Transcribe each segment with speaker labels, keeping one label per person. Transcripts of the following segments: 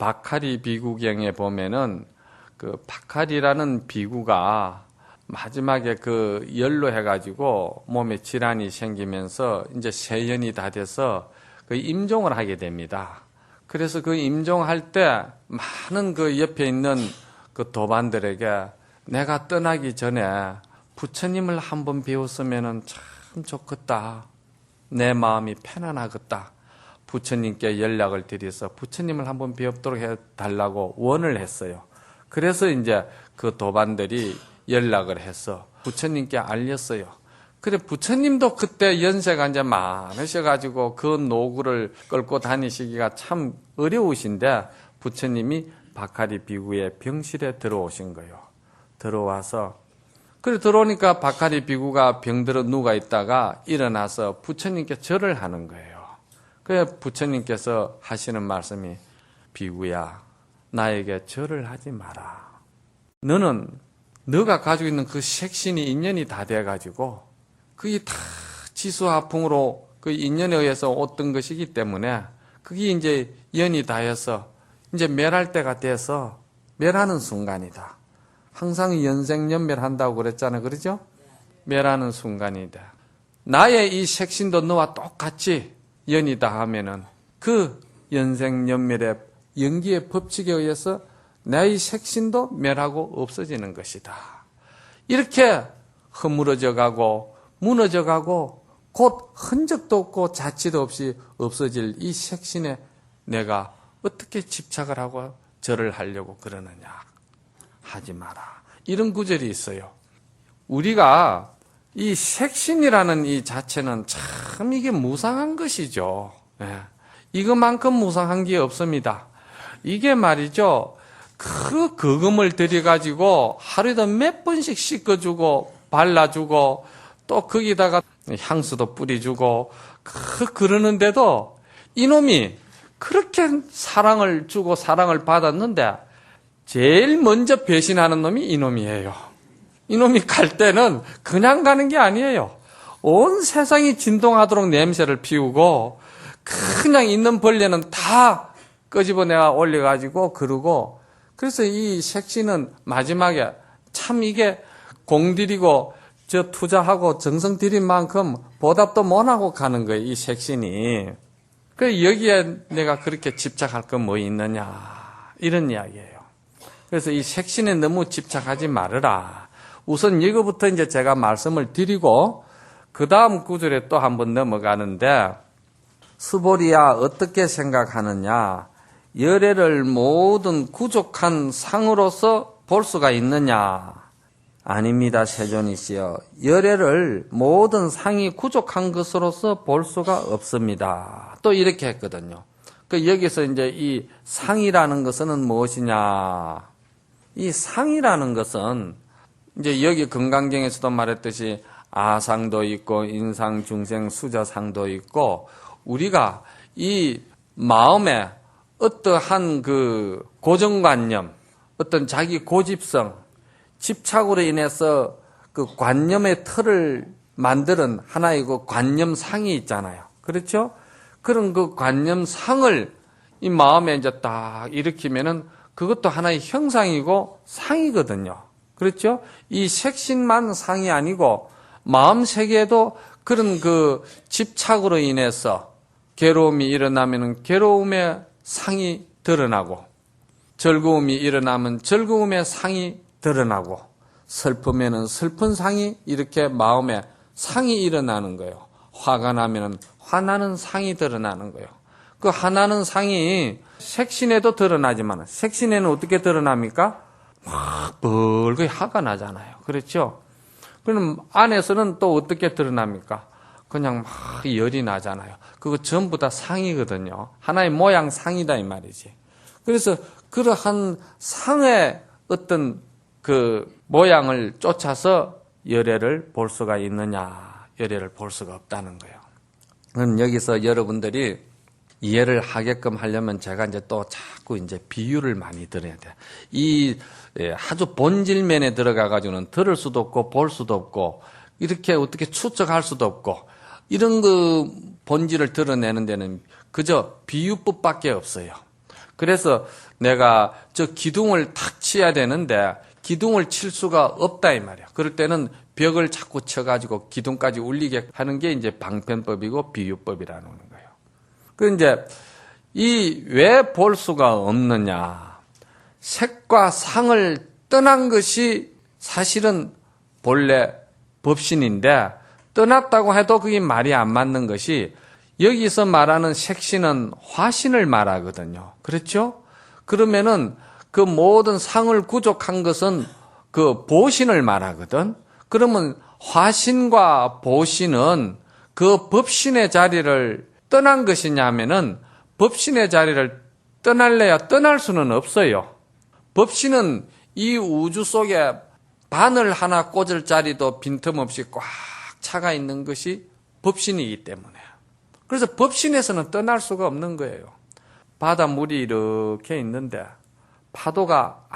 Speaker 1: 박하리 비구경에 보면은 그 박하리라는 비구가 마지막에 그 열로 해가지고 몸에 질환이 생기면서 이제 세연이 다 돼서 그 임종을 하게 됩니다. 그래서 그 임종할 때 많은 그 옆에 있는 그 도반들에게 내가 떠나기 전에 부처님을 한번 배웠으면은 참 좋겠다. 내 마음이 편안하겠다. 부처님께 연락을 드려서 부처님을 한번 배우도록 해달라고 원을 했어요. 그래서 이제 그 도반들이 연락을 해서 부처님께 알렸어요. 그래 부처님도 그때 연세가 이제 많으셔가지고 그 노구를 끌고 다니시기가 참 어려우신데 부처님이 박하리 비구의 병실에 들어오신 거예요. 들어와서 그래 들어오니까 박하리 비구가 병들어 누가 있다가 일어나서 부처님께 절을 하는 거예요. 그래 부처님께서 하시는 말씀이 비구야 나에게 절을 하지 마라. 너는 너가 가지고 있는 그 색신이 인연이 다 돼가지고 그게 다 지수화풍으로 그 인연에 의해서 얻던 것이기 때문에 그게 이제 연이 닿아서 이제 멸할 때가 돼서 멸하는 순간이다. 항상 연생연멸한다고 그랬잖아요. 그러죠? 멸하는 순간이다. 나의 이 색신도 너와 똑같이 연이다 하면은 그 연생연멸의 연기의 법칙에 의해서 나의 색신도 멸하고 없어지는 것이다. 이렇게 허물어져 가고 무너져 가고 곧 흔적도 없고 자취도 없이 없어질 이 색신에 내가 어떻게 집착을 하고 절을 하려고 그러느냐. 하지 마라. 이런 구절이 있어요. 우리가 이 색신이라는 이 자체는 참 이게 무상한 것이죠. 예. 이것만큼 무상한 게 없습니다. 이게 말이죠. 그 거금을 들여가지고 하루에도 몇 번씩 씻어주고 발라주고 또 거기다가 향수도 뿌려주고 그러는데도 이놈이 그렇게 사랑을 주고 사랑을 받았는데 제일 먼저 배신하는 놈이 이놈이에요. 이놈이 갈 때는 그냥 가는 게 아니에요. 온 세상이 진동하도록 냄새를 피우고 그냥 있는 벌레는 다 끄집어내가 올려가지고 그러고 그래서 이 색신은 마지막에 참 이게 공들이고 저 투자하고 정성 들인 만큼 보답도 못하고 가는 거예요. 이 색신이. 그래서 여기에 내가 그렇게 집착할 건 뭐 있느냐 이런 이야기예요. 그래서 이 색신에 너무 집착하지 말아라. 우선 이거부터 이제 제가 말씀을 드리고 그 다음 구절에 또 한번 넘어가는데 수보리야 어떻게 생각하느냐? 열애를 모든 구족한 상으로서 볼 수가 있느냐? 아닙니다, 세존이시여. 열애를 모든 상이 구족한 것으로서 볼 수가 없습니다. 또 이렇게 했거든요. 그 여기서 이제 이 상이라는 것은 무엇이냐? 이 상이라는 것은 이제 여기 금강경에서도 말했듯이 아상도 있고 인상, 중생, 수자상도 있고 우리가 이 마음에 어떠한 그 고정관념, 어떤 자기 고집성, 집착으로 인해서 그 관념의 틀을 만드는 하나의 그 관념상이 있잖아요. 그렇죠? 그런 그 관념상을 이 마음에 이제 딱 일으키면은 그것도 하나의 형상이고 상이거든요. 그렇죠? 이 색신만 상이 아니고 마음 세계에도 그런 그 집착으로 인해서 괴로움이 일어나면은 괴로움의 상이 드러나고 즐거움이 일어나면 즐거움의 상이 드러나고 슬프면은 슬픈 상이 이렇게 마음에 상이 일어나는 거예요. 화가 나면은 화나는 상이 드러나는 거예요. 그 화나는 상이 색신에도 드러나지만 색신에는 어떻게 드러납니까? 막 벌겋게 화가 나잖아요. 그렇죠? 그럼 안에서는 또 어떻게 드러납니까? 그냥 막 열이 나잖아요. 그거 전부 다 상이거든요. 하나의 모양 상이다 이 말이지. 그래서 그러한 상의 어떤 그 모양을 쫓아서 열애를 볼 수가 있느냐? 열애를 볼 수가 없다는 거예요. 그럼 여기서 여러분들이 이해를 하게끔 하려면 제가 이제 또 자꾸 이제 비유를 많이 들어야 돼. 이 아주 본질면에 들어가가지고는 들을 수도 없고 볼 수도 없고 이렇게 어떻게 추측할 수도 없고 이런 그 본질을 드러내는 데는 그저 비유법밖에 없어요. 그래서 내가 저 기둥을 탁 치야 되는데 기둥을 칠 수가 없다 이 말이야. 그럴 때는 벽을 자꾸 쳐가지고 기둥까지 울리게 하는 게 이제 방편법이고 비유법이라는 거예요. 그 이제 이 왜 볼 수가 없느냐? 색과 상을 떠난 것이 사실은 본래 법신인데 떠났다고 해도 그게 말이 안 맞는 것이 여기서 말하는 색신은 화신을 말하거든요. 그렇죠? 그러면은 그 모든 상을 구족한 것은 그 보신을 말하거든. 그러면 화신과 보신은 그 법신의 자리를 떠난 것이냐 하면은 법신의 자리를 떠날래야 떠날 수는 없어요. 법신은 이 우주 속에 바늘 하나 꽂을 자리도 빈틈없이 꽉 차가 있는 것이 법신이기 때문에. 그래서 법신에서는 떠날 수가 없는 거예요. 바닷물이 이렇게 있는데 파도가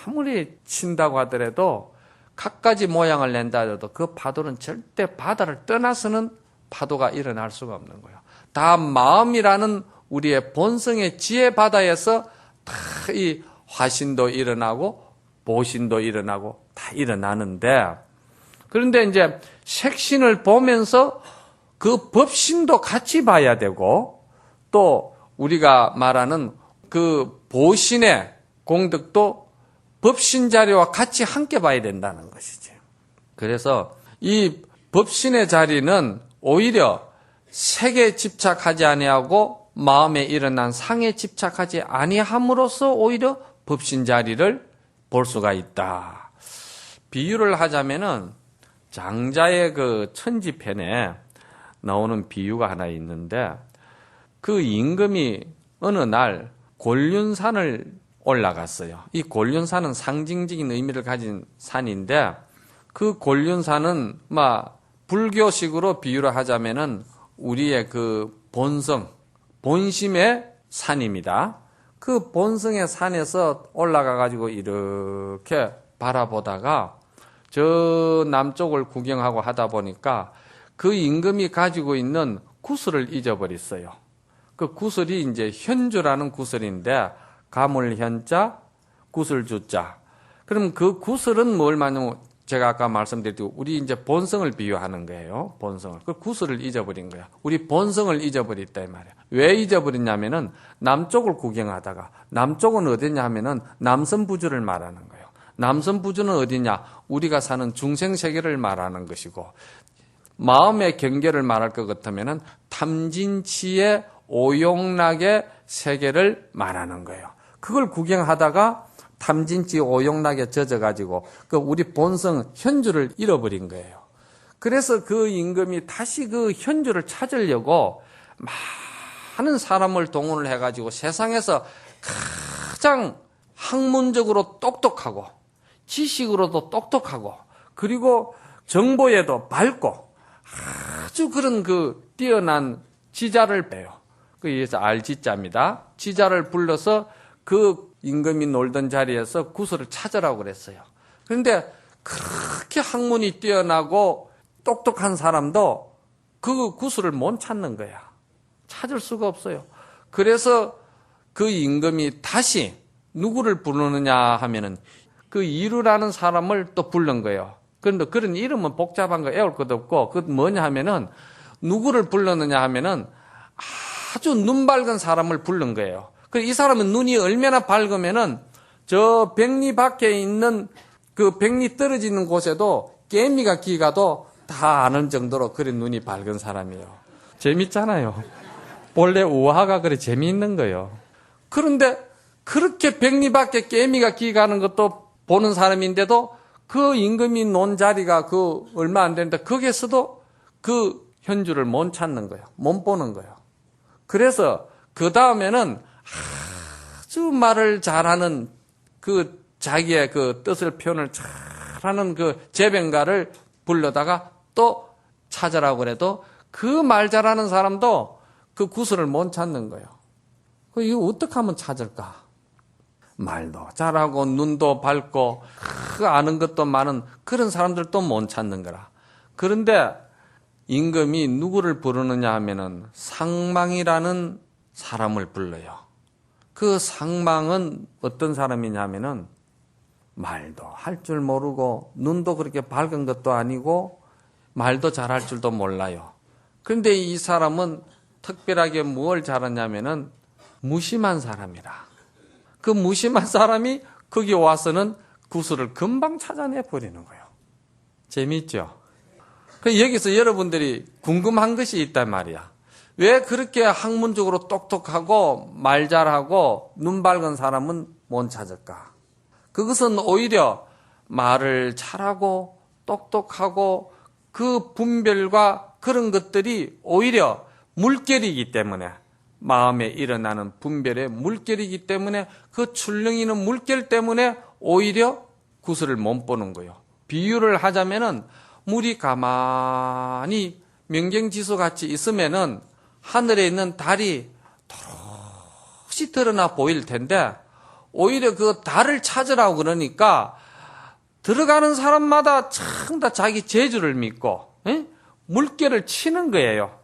Speaker 1: 아무리 친다고 하더라도 갖가지 모양을 낸다 해도 그 파도는 절대 바다를 떠나서는 파도가 일어날 수가 없는 거예요. 다 마음이라는 우리의 본성의 지혜 바다에서 다 이 화신도 일어나고 보신도 일어나고 다 일어나는데, 그런데 이제 색신을 보면서 그 법신도 같이 봐야 되고 또 우리가 말하는 그 보신의 공덕도 법신 자리와 같이 함께 봐야 된다는 것이지. 그래서 이 법신의 자리는 오히려 색에 집착하지 아니하고 마음에 일어난 상에 집착하지 아니함으로써 오히려 법신 자리를 볼 수가 있다. 비유를 하자면은 장자의 그 천지편에 나오는 비유가 하나 있는데, 그 임금이 어느 날 곤륜산을 올라갔어요. 이 곤륜산은 상징적인 의미를 가진 산인데, 그 곤륜산은 불교식으로 비유를 하자면은 우리의 그 본성, 본심의 산입니다. 그 본성의 산에서 올라가가지고 이렇게 바라보다가 저 남쪽을 구경하고 하다 보니까 그 임금이 가지고 있는 구슬을 잊어버렸어요. 그 구슬이 이제 현주라는 구슬인데, 가물현자, 구슬주자. 그럼 그 구슬은 뭘 말하냐면, 제가 아까 말씀드렸듯이 우리 이제 본성을 비유하는 거예요. 본성을. 그 구슬을 잊어버린 거야. 우리 본성을 잊어버렸다 이 말이야. 왜 잊어버렸냐면은 남쪽을 구경하다가, 남쪽은 어디냐 하면은 남선부주를 말하는 거예요. 남선부주는 어디냐? 우리가 사는 중생세계를 말하는 것이고, 마음의 경계를 말할 것 같으면은 탐진치의 오용락의 세계를 말하는 거예요. 그걸 구경하다가 탐진치 오용락에 젖어가지고 그 우리 본성 현주를 잃어버린 거예요. 그래서 그 임금이 다시 그 현주를 찾으려고 많은 사람을 동원을 해가지고 세상에서 가장 학문적으로 똑똑하고 지식으로도 똑똑하고 그리고 정보에도 밝고 아주 그런 그 뛰어난 지자를 빼요. 그래서 알지자입니다. 지자를 불러서 그 임금이 놀던 자리에서 구슬을 찾으라고 그랬어요. 그런데 그렇게 학문이 뛰어나고 똑똑한 사람도 그 구슬을 못 찾는 거야. 찾을 수가 없어요. 그래서 그 임금이 다시 누구를 부르느냐 하면은 그 이루라는 사람을 또 부른 거예요. 그런데 그런 이름은 복잡한 거 애울 것도 없고, 그 뭐냐 하면은 누구를 불렀느냐 하면은 아주 눈 밝은 사람을 부른 거예요. 이 사람은 눈이 얼마나 밝으면은 저 백리 밖에 있는 그 백리 떨어지는 곳에도 개미가 기가도 다 아는 정도로 그런 눈이 밝은 사람이에요. 재밌잖아요. 본래 우화가 그래 재미있는 거예요. 그런데 그렇게 백리 밖에 개미가 기가는 것도 보는 사람인데도 그 임금이 논 자리가 그 얼마 안 되는데 거기에서도 그 현주를 못 찾는 거예요. 못 보는 거예요. 그래서 그 다음에는 아주 말을 잘하는 그 자기의 그 뜻을 표현을 잘하는 그 재변가를 불러다가 또 찾으라고 그래도 그 말 잘하는 사람도 그 구슬을 못 찾는 거예요. 이거 어떻게 하면 찾을까? 말도 잘하고 눈도 밝고 아는 것도 많은 그런 사람들도 못 찾는 거라. 그런데 임금이 누구를 부르느냐 하면은 상망이라는 사람을 불러요. 그 상망은 어떤 사람이냐면은 말도 할 줄 모르고 눈도 그렇게 밝은 것도 아니고 말도 잘할 줄도 몰라요. 그런데 이 사람은 특별하게 뭘 잘하냐면은 무심한 사람이라. 그 무심한 사람이 거기 와서는 구슬을 금방 찾아내 버리는 거예요. 재미있죠? 그 여기서 여러분들이 궁금한 것이 있단 말이야. 왜 그렇게 학문적으로 똑똑하고 말 잘하고 눈 밝은 사람은 못 찾을까? 그것은 오히려 말을 잘하고 똑똑하고 그 분별과 그런 것들이 오히려 물결이기 때문에 마음에 일어나는 분별의 물결이기 때문에 그 출렁이는 물결 때문에 오히려 구슬을 못 보는 거예요. 비유를 하자면은 물이 가만히 명경지수같이 있으면은 하늘에 있는 달이 도로시 드러나 보일 텐데 오히려 그 달을 찾으라고 그러니까 들어가는 사람마다 참 다 자기 재주를 믿고 물결을 치는 거예요.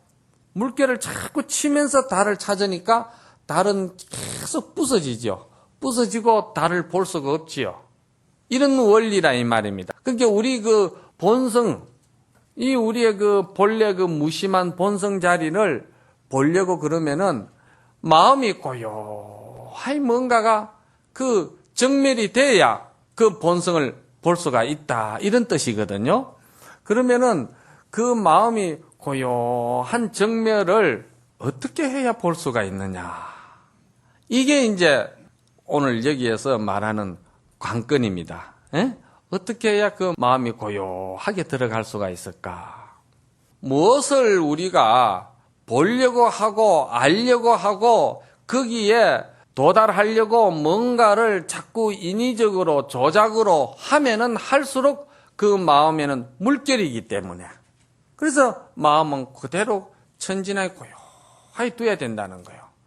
Speaker 1: 물결을 자꾸 치면서 달을 찾으니까 달은 계속 부서지죠. 부서지고 달을 볼 수가 없지요. 이런 원리라 이 말입니다. 그러니까 우리 그 본성, 이 우리의 그 본래 그 무심한 본성 자리를 보려고 그러면은 마음이 고요하게 뭔가가 그 정멸이 돼야 그 본성을 볼 수가 있다. 이런 뜻이거든요. 그러면은 그 마음이 고요한 정멸을 어떻게 해야 볼 수가 있느냐. 이게 이제 오늘 여기에서 말하는 관건입니다. 어떻게 해야 그 마음이 고요하게 들어갈 수가 있을까? 무엇을 우리가 보려고 하고 알려고 하고 거기에 도달하려고 뭔가를 자꾸 인위적으로 조작으로 하면은 할수록 그 마음에는 물결이기 때문에 그래서 마음은 그대로 천진하게 고요하게 둬야 된다는 거예요.